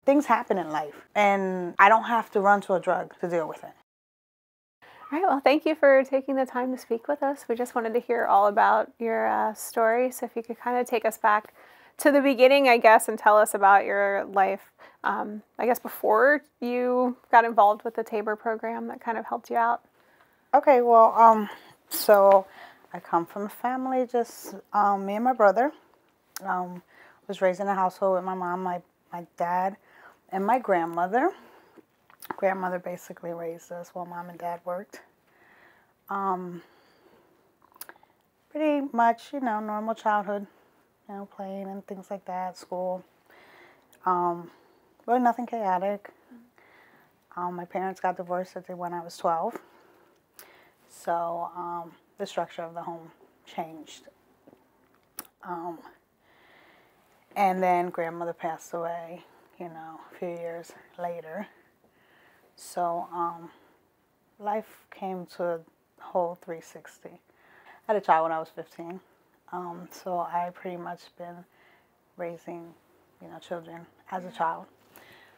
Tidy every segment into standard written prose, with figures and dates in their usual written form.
things happen in life, and I don't have to run to a drug to deal with it. All right, well, thank you for taking the time to speak with us. We just wanted to hear all about your story. So if you could kind of take us back to the beginning, I guess, and tell us about your life, I guess, before you got involved with the Tabor program that kind of helped you out. Okay, well, so I come from a family, just me and my brother. Was raised in a household with my mom, my dad, and my grandmother. Grandmother basically raised us while mom and dad worked. Pretty much, normal childhood, playing and things like that, school. Really nothing chaotic. My parents got divorced when I was 12. So the structure of the home changed. And then grandmother passed away, a few years later. So life came to a whole 360. I had a child when I was 15. So I pretty much been raising, children as a child.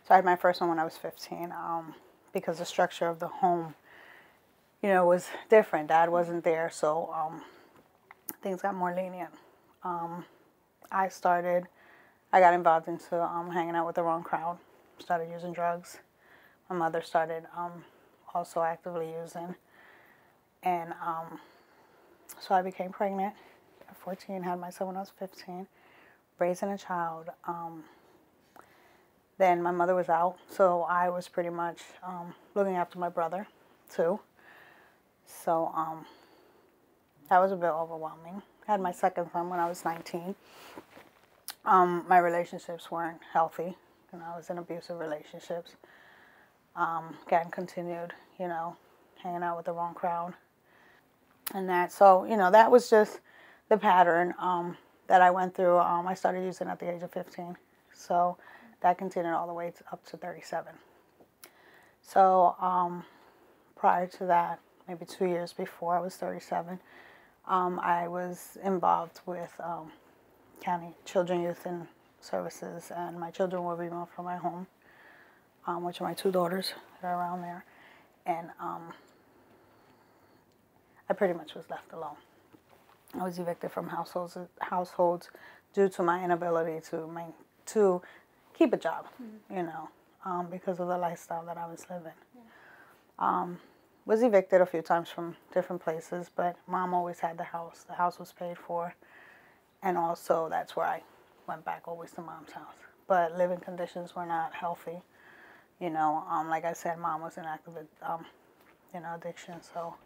So I had my first one when I was 15 because the structure of the home, was different. Dad wasn't there, so things got more lenient. I got involved into hanging out with the wrong crowd, started using drugs. My mother started also actively using. And so I became pregnant at 14, had my son when I was 15, raising a child. Then my mother was out, so I was pretty much looking after my brother, too. So that was a bit overwhelming. I had my second son when I was 19. My relationships weren't healthy. I was in abusive relationships. Again, continued, hanging out with the wrong crowd. And that, so, that was just the pattern that I went through. I started using at the age of 15. So that continued all the way up to 37. So prior to that, maybe 2 years before I was 37, I was involved with County Children, Youth, and Services, and my children were removed from my home, which are my two daughters that are around there, and I pretty much was left alone. I was evicted from households due to my inability to keep a job, because of the lifestyle that I was living. Yeah. Was evicted a few times from different places, but mom always had the house. The house was paid for. And also, that's where I went back always to mom's house. But living conditions were not healthy. Like I said, mom was in active, addiction. So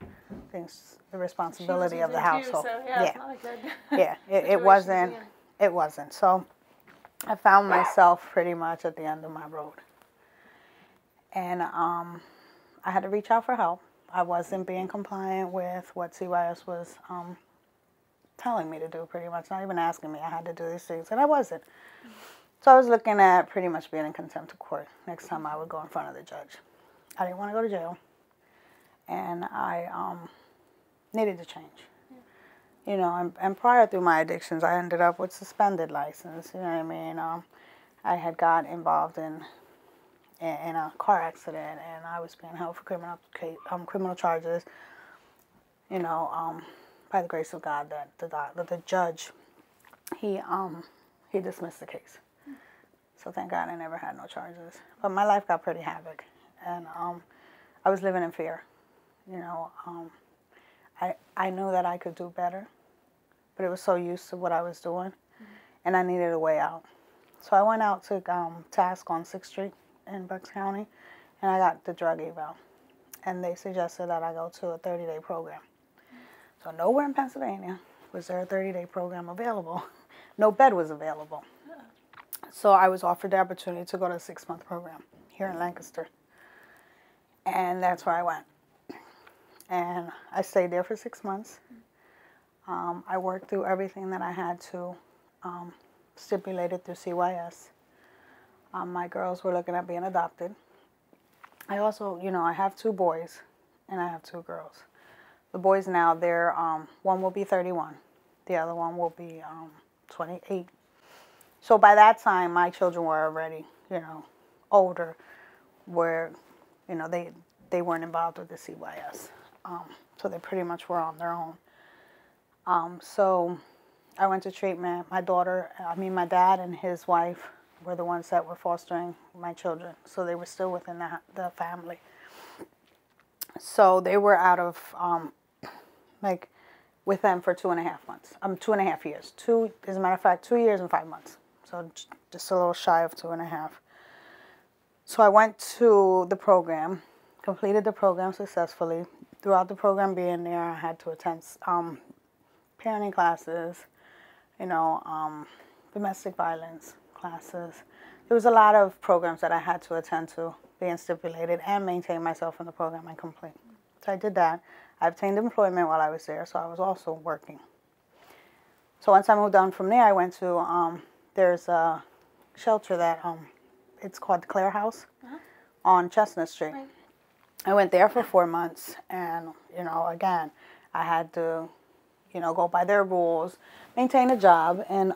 the responsibility of the household. Too, so yeah, it's not a good yeah, it wasn't. It wasn't. So I found myself pretty much at the end of my road. And I had to reach out for help. I wasn't being compliant with what CYS was telling me to do, pretty much, not even asking me. I had to do these things, and I wasn't. So I was looking at pretty much being in contempt of court next time I would go in front of the judge. I didn't want to go to jail, and I needed to change. Yeah. And prior through my addictions, I ended up with suspended license, you know what I mean? I had got involved in a car accident, and I was being held for criminal charges, by the grace of God, that the judge, he dismissed the case. So thank God I never had no charges. But my life got pretty havoc, and I was living in fear. I knew that I could do better, but it was so used to what I was doing, and I needed a way out. So I went out to task on 6th Street in Bucks County, and I got the drug eval, and they suggested that I go to a 30-day program. So nowhere in Pennsylvania was there a 30-day program available. No bed was available. So I was offered the opportunity to go to a 6-month program here in Lancaster. And that's where I went. And I stayed there for 6 months. I worked through everything that I had to, stipulated through CYS. My girls were looking at being adopted. I also, I have 2 boys and I have 2 girls. The boys now, they're, one will be 31. The other one will be 28. So by that time, my children were already, older where, you know, they weren't involved with the CYS. So they pretty much were on their own. So I went to treatment. My dad and his wife were the ones that were fostering my children. So they were still within the family. So they were out of, with them for 2.5 months. 2.5 years. As a matter of fact, 2 years and 5 months. So just a little shy of 2.5. So I went to the program, completed the program successfully. Throughout the program being there, I had to attend parenting classes, you know, domestic violence classes. There was a lot of programs that I had to attend to, being stipulated, and maintain myself in the program and complete. So I did that. I obtained employment while I was there, so I was also working. So once I moved on from there, I went to, there's a shelter that, it's called the Clare House on Chestnut Street. Right. I went there for 4 months, and, you know, again, I had to, you know, go by their rules, maintain a job, and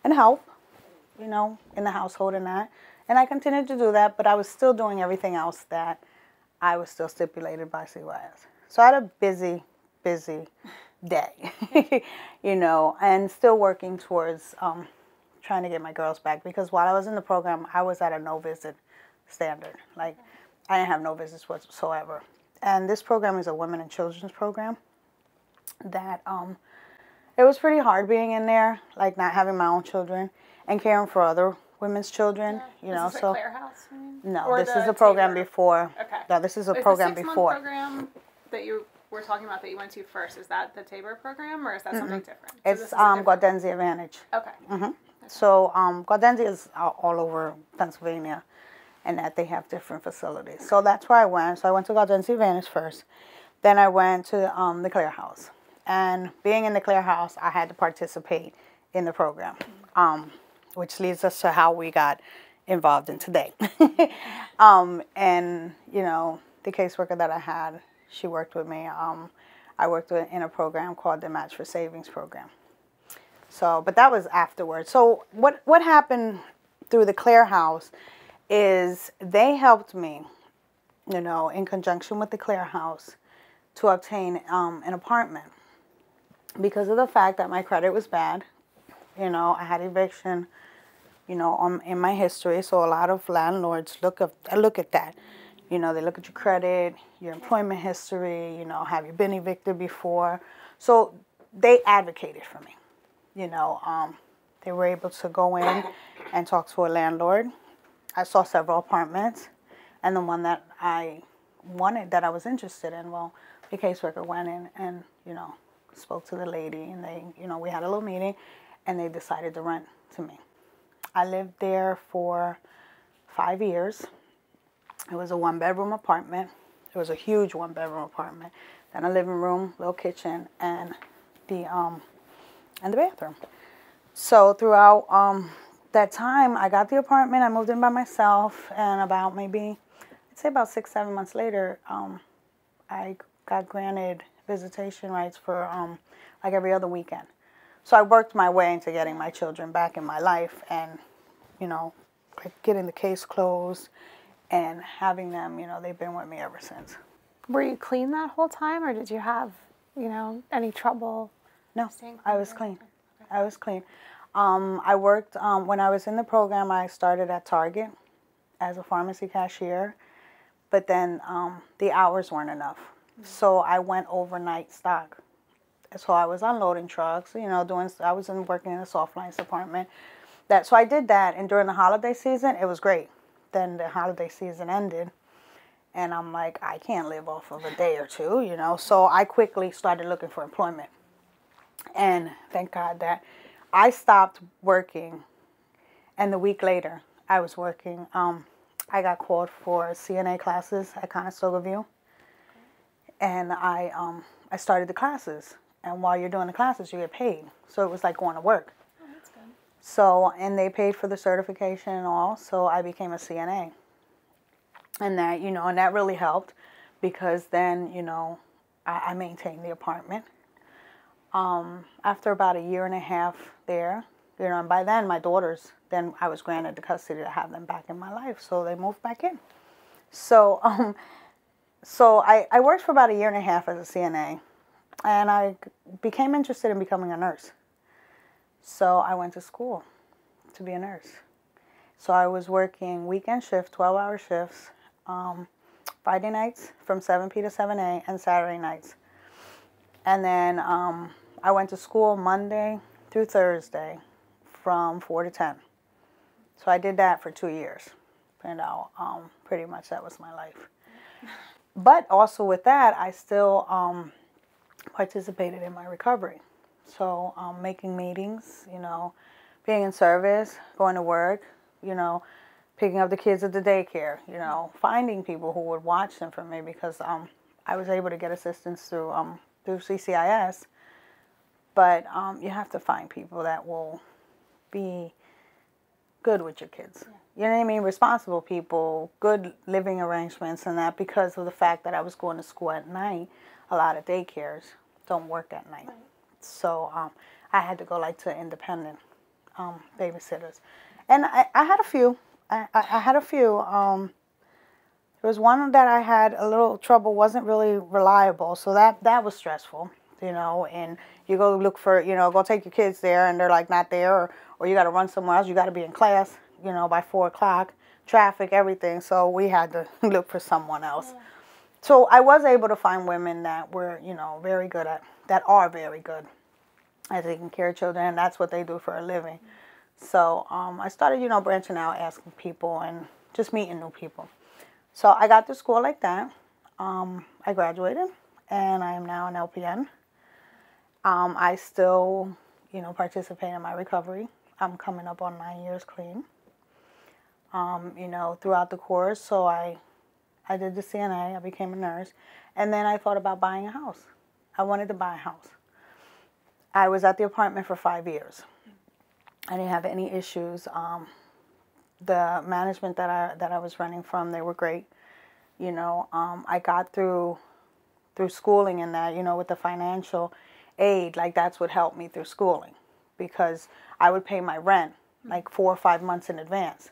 help, you know, in the household and that. And I continued to do that, but I was still doing everything else that I was still stipulated by CYS. So I had a busy day, you know, and still working towards trying to get my girls back, because while I was in the program, I was at a no-visit standard. Like, I didn't have no visits whatsoever. And this program is a women and children's program that it was pretty hard being in there, like not having my own children and caring for other women's children, you know. Is this like Clare House? I mean? No, or this is a program before. Okay. No, this is a program before. The 6-month program that you were talking about that you went to first, is that the Tabor program, or is that something different? It's Gaudenzia Vantage. Okay. Mm-hmm. Okay. So Gaudenzia is all over Pennsylvania, and that they have different facilities. So that's where I went. So I went to Gaudenzia Vantage first. Then I went to the Clare House. And being in the Clare House, I had to participate in the program, which leads us to how we got involved in today. And, you know, the caseworker that I had, she worked with me. I worked in a program called the Match for Savings program. So, but that was afterwards. So what happened through the Clare House is they helped me, you know, in conjunction with the Clare House, to obtain an apartment, because of the fact that my credit was bad. You know, I had eviction, you know, in my history. So a lot of landlords look at that. You know, they look at your credit, your employment history, you know, have you been evicted before? So they advocated for me. You know, they were able to go in and talk to a landlord. I saw several apartments, and the one that I wanted, that I was interested in, well, the caseworker went in and, you know, spoke to the lady, and they, you know, we had a little meeting, and they decided to rent to me. I lived there for 5 years. It was a 1-bedroom apartment. It was a huge 1-bedroom apartment. Then a living room, little kitchen, and the bathroom. So throughout that time, I got the apartment. I moved in by myself, and about maybe, I'd say about 6-7 months later, I got granted visitation rights for like every other weekend. So I worked my way into getting my children back in my life, and, you know, like getting the case closed and having them, you know, they've been with me ever since. Were you clean that whole time, or did you have, you know, any trouble? No, I was clean. Okay. I was clean. I worked, when I was in the program, I started at Target as a pharmacy cashier, but then the hours weren't enough. So I went overnight stock. So I was unloading trucks, you know, working in the soft lines department. So I did that, and during the holiday season, it was great. Then the holiday season ended, and I'm like, I can't live off of a day or two, you know. So I quickly started looking for employment. And thank God that I stopped working, and the week later, I was working. I got called for CNA classes at Conestoga View, and I started the classes. And while you're doing the classes, you get paid. So it was like going to work. Oh, that's good. So, and they paid for the certification and all, so I became a CNA. And that, you know, and that really helped, because then, you know, I maintained the apartment. After about 1.5 years there, you know, and by then my daughters, then I was granted the custody to have them back in my life. So they moved back in. So, I worked for about a year and a half as a CNA, and I became interested in becoming a nurse. So I went to school to be a nurse. So I was working weekend shift, 12-hour shifts, Friday nights from 7 p. to 7 a. and Saturday nights. And then I went to school Monday through Thursday from 4 to 10. So I did that for 2 years. You know, pretty much that was my life. But also with that, I still participated in my recovery. So making meetings, you know, being in service, going to work, you know, picking up the kids at the daycare, you know, finding people who would watch them for me, because I was able to get assistance through CCIS. But you have to find people that will be good with your kids. You know what I mean? Responsible people, good living arrangements and that, because of the fact that I was going to school at night. A lot of daycares don't work at night. Right. So I had to go like to independent babysitters. And I had a few. I had a few. There was one that I had a little trouble, wasn't really reliable. So that was stressful, you know, and you go look for, you know, go take your kids there and they're like not there, or you got to run somewhere else. You got to be in class, you know, by 4 o'clock, traffic, everything. So we had to look for someone else. Yeah. So I was able to find women that were, you know, very good at, that are very good at taking care of children, and that's what they do for a living. So I started, you know, branching out, asking people, and just meeting new people. So I got to school like that. I graduated, and I am now an LPN. I still, you know, participate in my recovery. I'm coming up on 9 years clean. You know, throughout the course, so I did the CNA, I became a nurse, and then I thought about buying a house. I wanted to buy a house. I was at the apartment for 5 years. I didn't have any issues. The management that I was running from, they were great. You know, I got through schooling and that, you know, with the financial aid, like that's what helped me through schooling, because I would pay my rent like 4 or 5 months in advance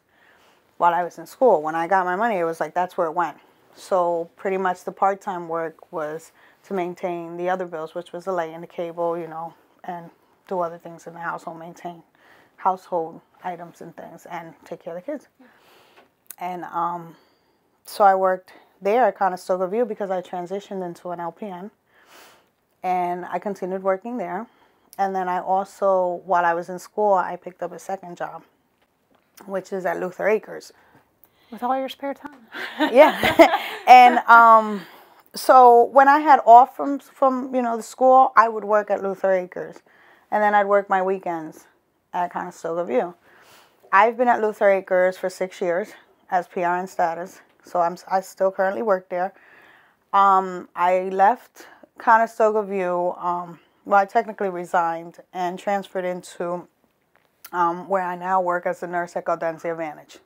while I was in school. When I got my money, it was like that's where it went. So pretty much the part-time work was to maintain the other bills, which was the light and the cable, you know, and do other things in the household, maintain household items and things, and take care of the kids. And so I worked there at Conestoga View because I transitioned into an LPN, and I continued working there. And then I also, while I was in school, I picked up a second job, which is at Luther Acres. With all your spare time. Yeah. And so when I had off from you know, the school, I would work at Luther Acres. And then I'd work my weekends at Conestoga View. I've been at Luther Acres for 6 years as PRN status. So I still currently work there. I left Conestoga View, well, I technically resigned and transferred into where I now work as a nurse at Gaudenzia Vantage.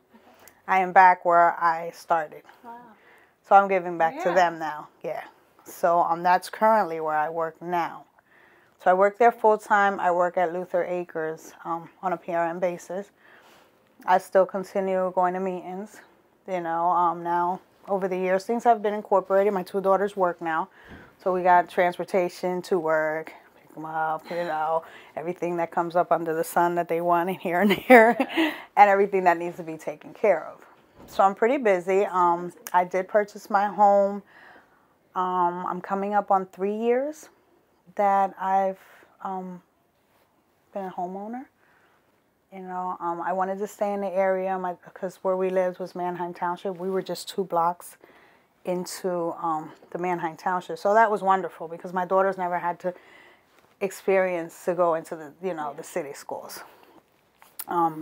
I am back where I started. Wow. So I'm giving back to them now. Yeah. So that's currently where I work now. So I work there full time. I work at Luther Acres on a PRN basis. I still continue going to meetings. You know, now over the years things have been incorporated. My 2 daughters work now, so we got transportation to work, pick them up. You know, everything that comes up under the sun that they want here and there, and everything that needs to be taken care of. So I'm pretty busy. I did purchase my home. I'm coming up on 3 years that I've been a homeowner. You know, I wanted to stay in the area because where we lived was Manheim Township. We were just 2 blocks into the Manheim Township. So that was wonderful because my daughters never had to experience to go into the, you know, the city schools.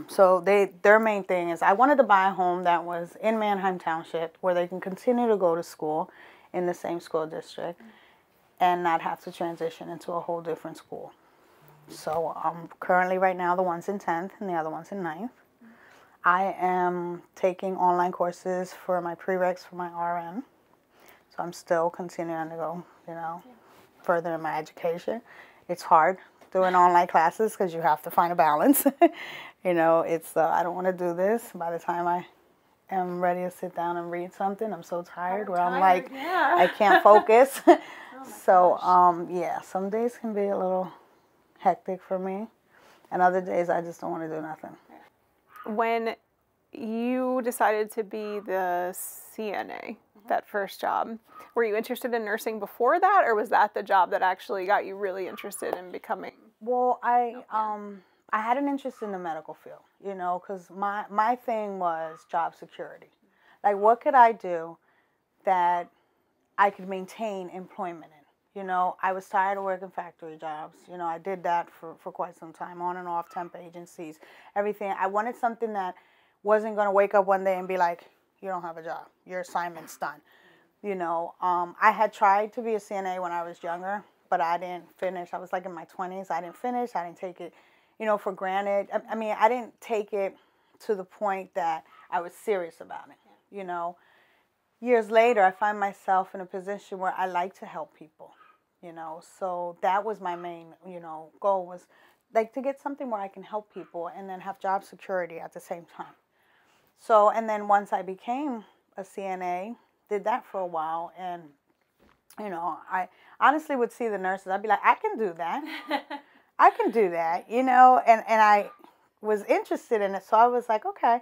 So their main thing is I wanted to buy a home that was in Manheim Township where they can continue to go to school in the same school district and not have to transition into a whole different school. So currently right now the one's in 10th and the other one's in 9th. I am taking online courses for my prereqs for my RN. So I'm still continuing to go, you know, further in my education. It's hard doing online classes because you have to find a balance. You know, it's, I don't want to do this. By the time I am ready to sit down and read something, I'm so tired where I'm like, yeah. I can't focus. Oh my So, gosh. yeah, some days can be a little hectic for me. And other days I just don't want to do nothing. When you decided to be the CNA, that first job, were you interested in nursing before that, or was that the job that actually got you really interested in becoming? Well, I had an interest in the medical field, you know, because my thing was job security. Like, what could I do that I could maintain employment in? You know, I was tired of working factory jobs. You know, I did that for quite some time, on and off, temp agencies, everything. I wanted something that wasn't going to wake up one day and be like, you don't have a job. Your assignment's done. You know, I had tried to be a CNA when I was younger, but I didn't finish. I was like in my 20s. I didn't finish. I didn't take it, you know, for granted. I mean, I didn't take it to the point that I was serious about it, you know. Years later, I find myself in a position where I like to help people, you know. So that was my main, you know, goal, was like to get something where I can help people and then have job security at the same time. So, and then once I became a CNA, did that for a while, and, you know, I honestly would see the nurses. I'd be like, I can do that. I can do that, you know, and I was interested in it. So I was like, okay.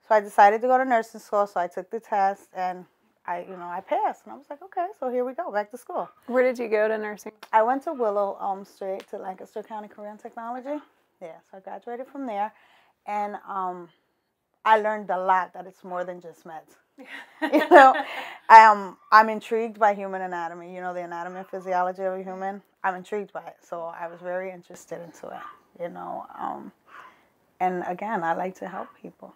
So I decided to go to nursing school. So I took the test, and I passed, and I was like, okay, so here we go, back to school. Where did you go to nursing? I went to Willow straight to Lancaster County Career and Technology. Yeah, so I graduated from there, and I learned a lot, that it's more than just meds. You know, I'm intrigued by human anatomy. You know, the anatomy and physiology of a human. I'm intrigued by it, so I was very interested into it. You know, and again, I like to help people.